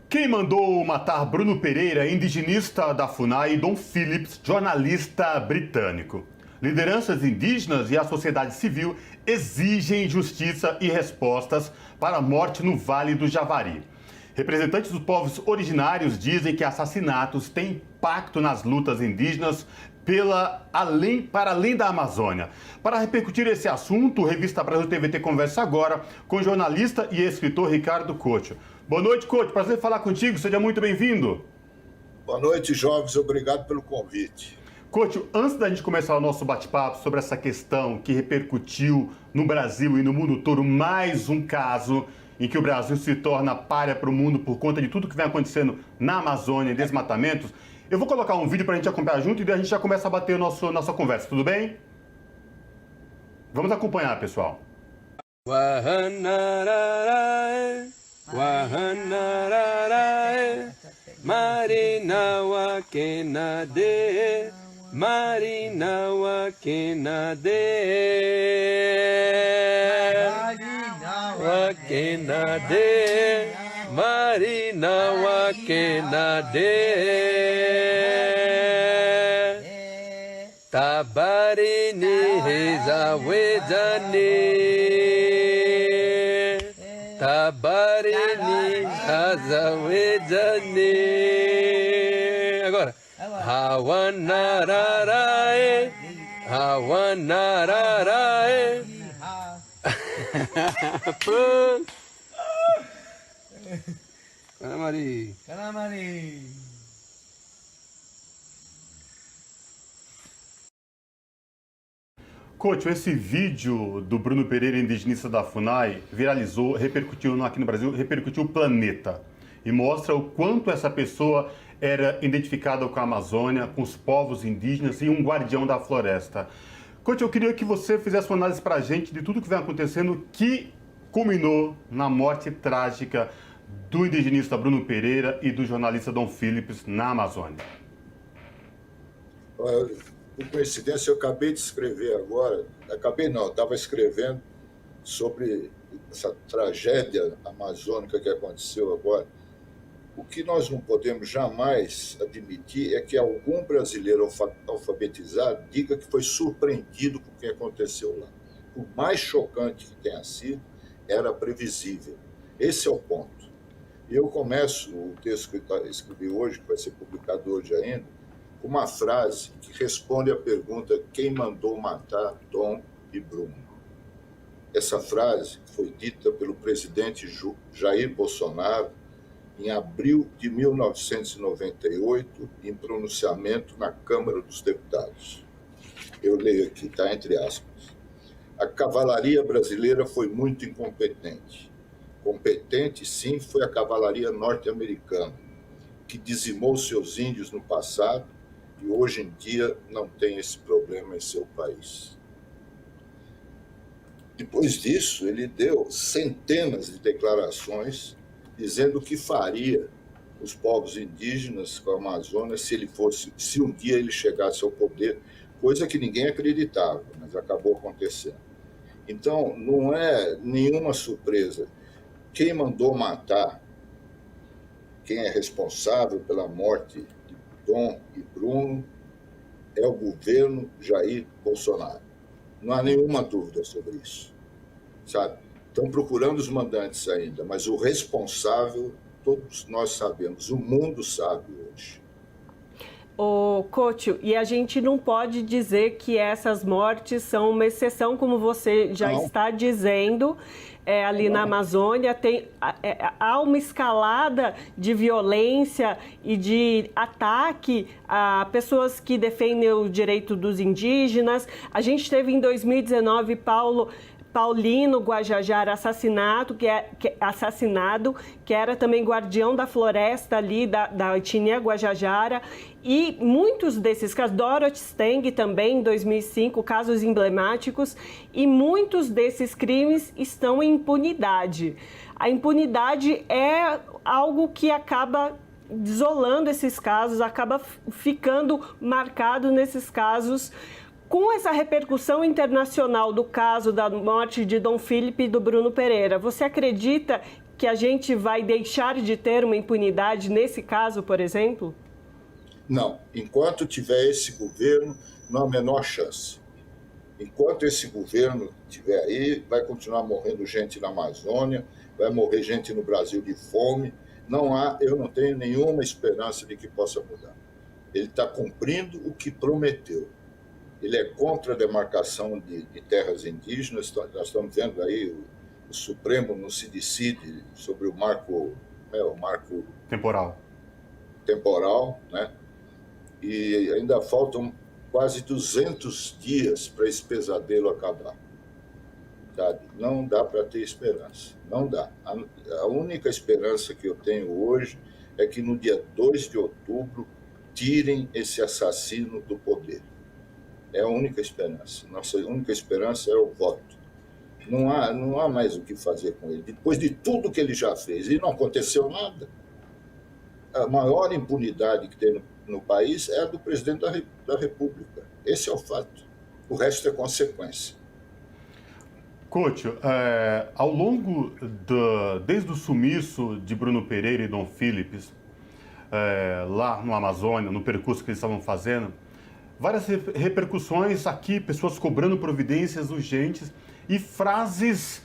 Quem mandou matar Bruno Pereira, indigenista da FUNAI, e Dom Phillips, jornalista britânico? Lideranças indígenas e a sociedade civil exigem justiça e respostas para a morte no Vale do Javari. Representantes dos povos originários dizem que assassinatos têm impacto nas lutas indígenas para além da Amazônia. Para repercutir esse assunto, a Revista Brasil TVT conversa agora com o jornalista e escritor Ricardo Couto. Boa noite, Couto. Prazer em falar contigo. Seja muito bem-vindo. Boa noite, jovens. Obrigado pelo convite. Couto, antes da gente começar o nosso bate-papo sobre essa questão que repercutiu no Brasil e no mundo todo, mais um caso em que o Brasil se torna pária para o mundo por conta de tudo que vem acontecendo na Amazônia e desmatamentos, eu vou colocar um vídeo para a gente acompanhar junto e daí a gente já começa a bater nossa conversa, tudo bem? Vamos acompanhar, pessoal. Marinawa kenade, Marinawa kenade, Marinawa kenade, Marinawa kenade, Tabarini hezawezani, Tabarini hazawezani. Agora, Hawanararai, Hawanararai. Canamari. Canamari. Couto, esse vídeo do Bruno Pereira, indigenista da FUNAI, viralizou, repercutiu aqui no Brasil, repercutiu o planeta. E mostra o quanto essa pessoa era identificada com a Amazônia, com os povos indígenas e um guardião da floresta. Couto, eu queria que você fizesse uma análise para a gente de tudo que vem acontecendo que culminou na morte trágica do indigenista Bruno Pereira e do jornalista Dom Phillips na Amazônia. Por coincidência, eu acabei de escrever agora, estava escrevendo sobre essa tragédia amazônica que aconteceu agora. O que nós não podemos jamais admitir é que algum brasileiro alfabetizado diga que foi surpreendido com o que aconteceu lá. Por mais chocante que tenha sido, era previsível. Esse é o ponto. Eu começo o texto que eu escrevi hoje, que vai ser publicado hoje ainda, com uma frase que responde à pergunta: quem mandou matar Dom e Bruno? Essa frase foi dita pelo presidente Jair Bolsonaro em abril de 1998, em pronunciamento na Câmara dos Deputados. Eu leio aqui, está entre aspas. A cavalaria brasileira foi muito incompetente. Competente, sim, foi a cavalaria norte-americana, que dizimou seus índios no passado e hoje em dia não tem esse problema em seu país. Depois disso, ele deu centenas de declarações dizendo o que faria os povos indígenas com a Amazônia se um dia ele chegasse ao poder, coisa que ninguém acreditava, mas acabou acontecendo. Então, não é nenhuma surpresa. Quem mandou matar, quem é responsável pela morte de Dom e Bruno, é o governo Jair Bolsonaro. Não há nenhuma dúvida sobre isso, sabe? Estão procurando os mandantes ainda, mas o responsável, todos nós sabemos, o mundo sabe hoje. Ô, Couto, e a gente não pode dizer que essas mortes são uma exceção, como você já está dizendo, ali na Amazônia. Há uma escalada de violência e de ataque a pessoas que defendem o direito dos indígenas. A gente teve em 2019 Paulino Guajajara assassinado, que era também guardião da floresta ali, da etnia Guajajara. E muitos desses casos, Dorothy Stang também, em 2005, casos emblemáticos, e muitos desses crimes estão em impunidade. A impunidade é algo que acaba desolando esses casos, acaba ficando marcado nesses casos. Com essa repercussão internacional do caso da morte de Dom Phillips e do Bruno Pereira, você acredita que a gente vai deixar de ter uma impunidade nesse caso, por exemplo? Não. Enquanto tiver esse governo, não há a menor chance. Enquanto esse governo estiver aí, vai continuar morrendo gente na Amazônia, vai morrer gente no Brasil de fome. Eu não tenho nenhuma esperança de que possa mudar. Ele está cumprindo o que prometeu. Ele é contra a demarcação de terras indígenas. Nós estamos vendo aí o Supremo não se decide sobre o marco temporal, né? E ainda faltam quase 200 dias para esse pesadelo acabar. Sabe? Não dá para ter esperança. Não dá. A única esperança que eu tenho hoje é que no dia 2 de outubro tirem esse assassino do poder. É a única esperança. Nossa única esperança é o voto. Não há mais o que fazer com ele. Depois de tudo que ele já fez, e não aconteceu nada. A maior impunidade que tem no país é a do presidente da República. Esse é o fato. O resto é consequência. Couto, ao longo desde o sumiço de Bruno Pereira e Dom Phillips, lá no Amazônia, no percurso que eles estavam fazendo, várias repercussões aqui, pessoas cobrando providências urgentes e frases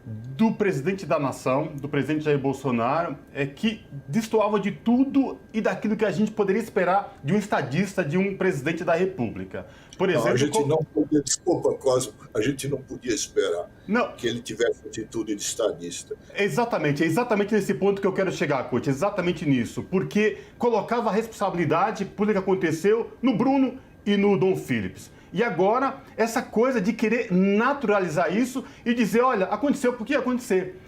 do presidente da nação, do presidente Jair Bolsonaro, que destoava de tudo e daquilo que a gente poderia esperar de um estadista, de um presidente da República. Por exemplo, não, a gente não podia, desculpa, Cosmo, a gente não podia esperar que ele tivesse atitude de estadista. Exatamente, é exatamente nesse ponto que eu quero chegar, Couto, exatamente nisso, porque colocava a responsabilidade por o que aconteceu no Bruno e no Dom Phillips. E agora, essa coisa de querer naturalizar isso e dizer, olha, aconteceu porque ia acontecer.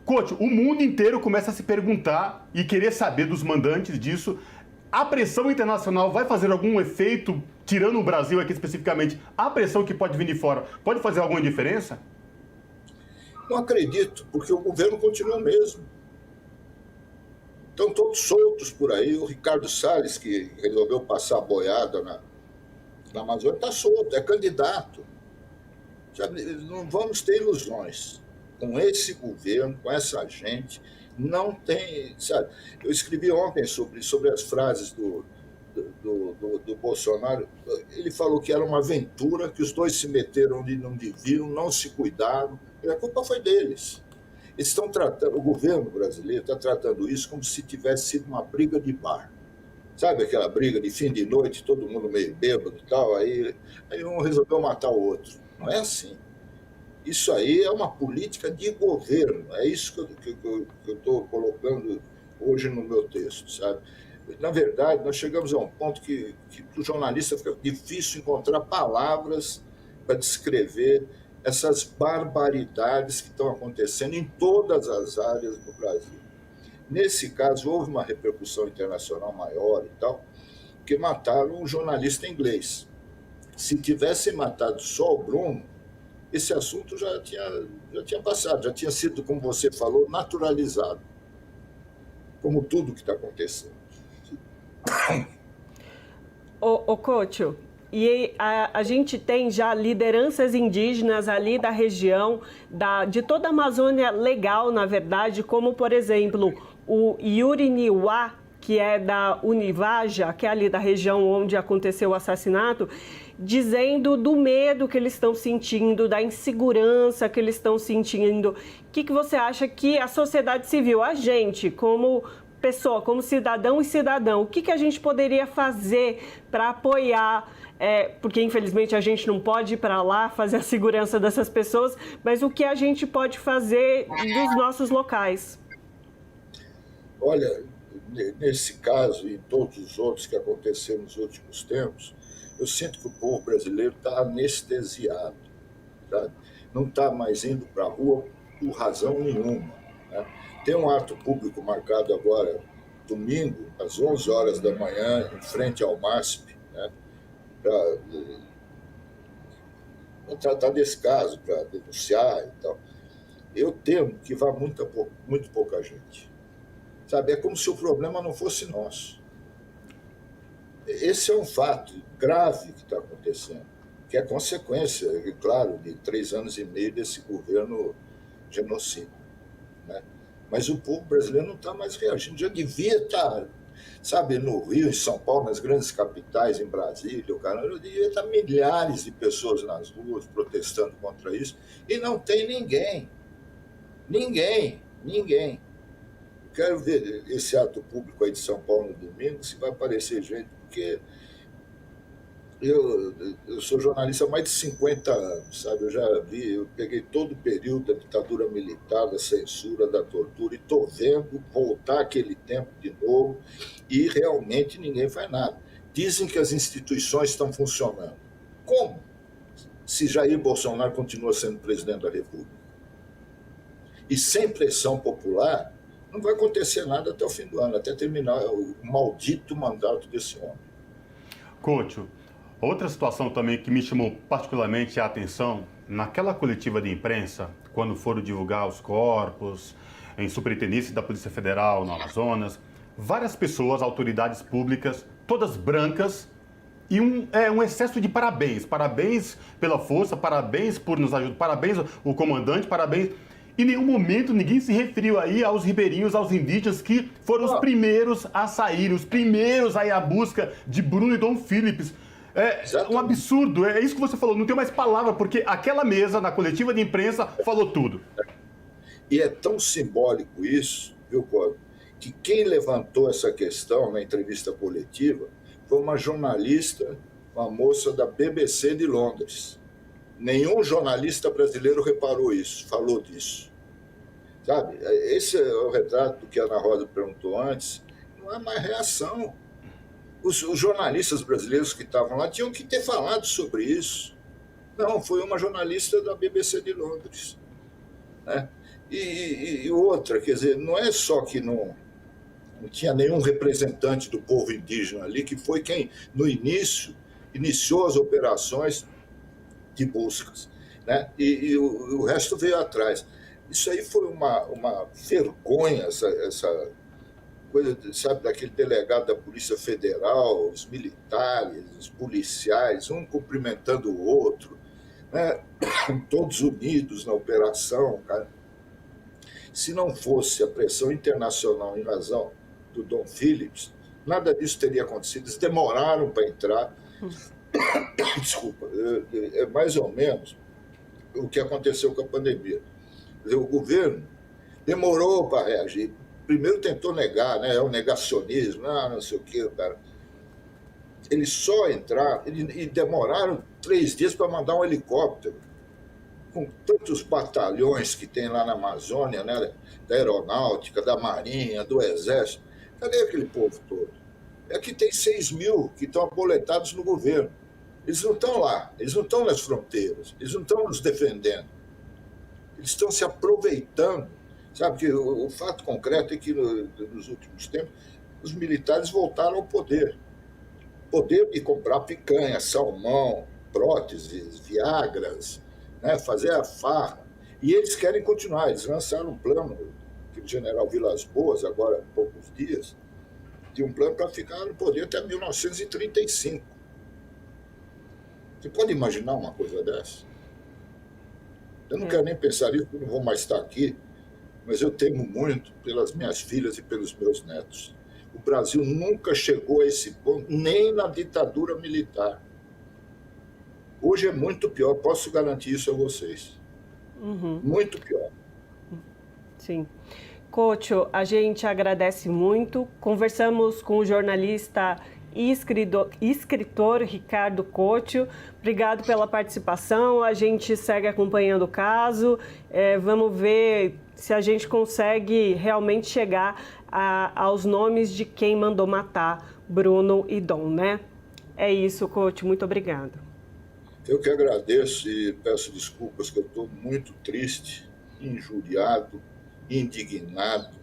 Couto, o mundo inteiro começa a se perguntar e querer saber dos mandantes disso. A pressão internacional vai fazer algum efeito, tirando o Brasil aqui especificamente, a pressão que pode vir de fora, pode fazer alguma diferença? Não acredito, porque o governo continua o mesmo. Estão todos soltos por aí. O Ricardo Salles, que resolveu passar a boiada na Amazônia, está solto, é candidato. Sabe, não vamos ter ilusões. Com esse governo, com essa gente, não tem... Sabe, eu escrevi ontem sobre as frases do Bolsonaro. Ele falou que era uma aventura, que os dois se meteram onde não deviam, não se cuidaram, e a culpa foi deles. Eles estão tratando, o governo brasileiro está tratando isso como se tivesse sido uma briga de bar. Sabe aquela briga de fim de noite, todo mundo meio bêbado e tal, aí um resolveu matar o outro. Não é assim. Isso aí é uma política de governo. É isso que eu estou colocando hoje no meu texto, sabe? Na verdade, nós chegamos a um ponto que para o jornalista fica difícil encontrar palavras para descrever essas barbaridades que estão acontecendo em todas as áreas do Brasil. Nesse caso, houve uma repercussão internacional maior e tal, que mataram um jornalista inglês. Se tivessem matado só o Bruno, esse assunto já tinha passado, já tinha sido, como você falou, naturalizado, como tudo que está acontecendo. Ô Couto, e a gente tem já lideranças indígenas ali da região, de toda a Amazônia Legal, na verdade, como, por exemplo, o Yuriniwá, que é da Univaja, que é ali da região onde aconteceu o assassinato, dizendo do medo que eles estão sentindo, da insegurança que eles estão sentindo. O que você acha que a sociedade civil, a gente, como pessoa, como cidadão e cidadão, o que a gente poderia fazer para apoiar, porque infelizmente a gente não pode ir para lá fazer a segurança dessas pessoas, mas o que a gente pode fazer dos nossos locais? Olha, nesse caso e em todos os outros que aconteceram nos últimos tempos, eu sinto que o povo brasileiro está anestesiado, tá? Não está mais indo para a rua por razão nenhuma, né? Tem um ato público marcado agora, domingo, às 11 horas da manhã, em frente ao MASP, né? Para tratar desse caso, para denunciar e tal. Eu temo que vá muito pouca gente. Sabe, é como se o problema não fosse nosso. Esse é um fato grave que está acontecendo, que é consequência, claro, de 3 anos e meio desse governo genocida, né? Mas o povo brasileiro não está mais reagindo. Já devia estar, sabe, no Rio, em São Paulo, nas grandes capitais, em Brasília, o cara, já devia estar milhares de pessoas nas ruas protestando contra isso. E não tem ninguém. Ninguém. Eu quero ver esse ato público aí de São Paulo no domingo, se vai aparecer gente, porque eu sou jornalista há mais de 50 anos, sabe? Eu peguei todo o período da ditadura militar, da censura, da tortura, e estou vendo voltar aquele tempo de novo e realmente ninguém faz nada. Dizem que as instituições estão funcionando. Como? Se Jair Bolsonaro continua sendo presidente da República. E sem pressão popular, não vai acontecer nada até o fim do ano, até terminar o maldito mandato desse homem. Couto, outra situação também que me chamou particularmente a atenção, naquela coletiva de imprensa, quando foram divulgar os corpos, em superintendência da Polícia Federal no Amazonas, várias pessoas, autoridades públicas, todas brancas, e um excesso de parabéns. Parabéns pela força, parabéns por nos ajudar, parabéns o comandante, parabéns. Em nenhum momento ninguém se referiu aí aos ribeirinhos, aos indígenas, que foram os primeiros a sair, os primeiros a ir à busca de Bruno e Dom Phillips. É um absurdo, é isso que você falou, não tem mais palavra, porque aquela mesa na coletiva de imprensa falou tudo. E é tão simbólico isso, viu, Cláudio, que quem levantou essa questão na entrevista coletiva foi uma jornalista, uma moça da BBC de Londres. Nenhum jornalista brasileiro reparou isso, falou disso. Sabe? Esse é o retrato do que a Ana Rosa perguntou antes. Não há mais reação. Os jornalistas brasileiros que estavam lá tinham que ter falado sobre isso. Não, foi uma jornalista da BBC de Londres. Né? E outra, quer dizer, não é só que não tinha nenhum representante do povo indígena ali, que foi quem, no início, iniciou as operações de buscas, né? E o resto veio atrás. Isso aí foi uma vergonha, essa coisa, sabe, daquele delegado da Polícia Federal, os militares, os policiais, um cumprimentando o outro, né? Todos unidos na operação, cara. Se não fosse a pressão internacional em razão do Dom Phillips, nada disso teria acontecido. Eles demoraram para entrar. Desculpa, é mais ou menos o que aconteceu com a pandemia. O governo demorou para reagir. Primeiro tentou negar, né? É um negacionismo, não sei o quê, cara. Eles só entraram e demoraram 3 dias para mandar um helicóptero, com tantos batalhões que tem lá na Amazônia, né? Da aeronáutica, da marinha, do exército. Cadê aquele povo todo? Aqui tem 6 mil que estão aboletados no governo. Eles não estão lá, eles não estão nas fronteiras, eles não estão nos defendendo. Eles estão se aproveitando. Sabe que o fato concreto é que nos últimos tempos os militares voltaram ao poder. Poder de comprar picanha, salmão, próteses, viagras, né, fazer a farra. E eles querem continuar, eles lançaram um plano, aquele general Vilas Boas, agora há poucos dias, de um plano para ficar no poder até 1935. Você pode imaginar uma coisa dessa? Eu não quero nem pensar nisso, porque não vou mais estar aqui, mas eu temo muito pelas minhas filhas e pelos meus netos. O Brasil nunca chegou a esse ponto, nem na ditadura militar. Hoje é muito pior, posso garantir isso a vocês. Muito pior. Sim. Couto, a gente agradece muito. Conversamos com o jornalista e escritor Ricardo Couto. Obrigado pela participação. A gente segue acompanhando o caso. Vamos ver se a gente consegue realmente chegar aos nomes de quem mandou matar Bruno e Dom, né? É isso, Couto. Muito obrigado. Eu que agradeço e peço desculpas, que eu estou muito triste, injuriado, indignado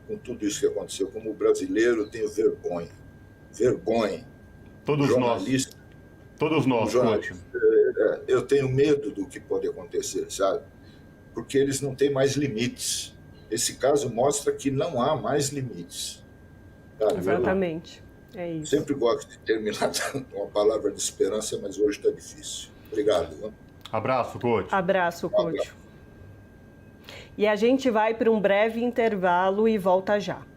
com tudo isso que aconteceu. Como brasileiro, eu tenho vergonha. Vergonha. Todos jornalista, nós. Todos nós, Couto. Eu tenho medo do que pode acontecer, sabe? Porque eles não têm mais limites. Esse caso mostra que não há mais limites. Sabe? Exatamente. É isso. Sempre gosto de terminar com uma palavra de esperança, mas hoje está difícil. Obrigado. Né? Abraço, Couto. Abraço, Couto. E a gente vai para um breve intervalo e volta já.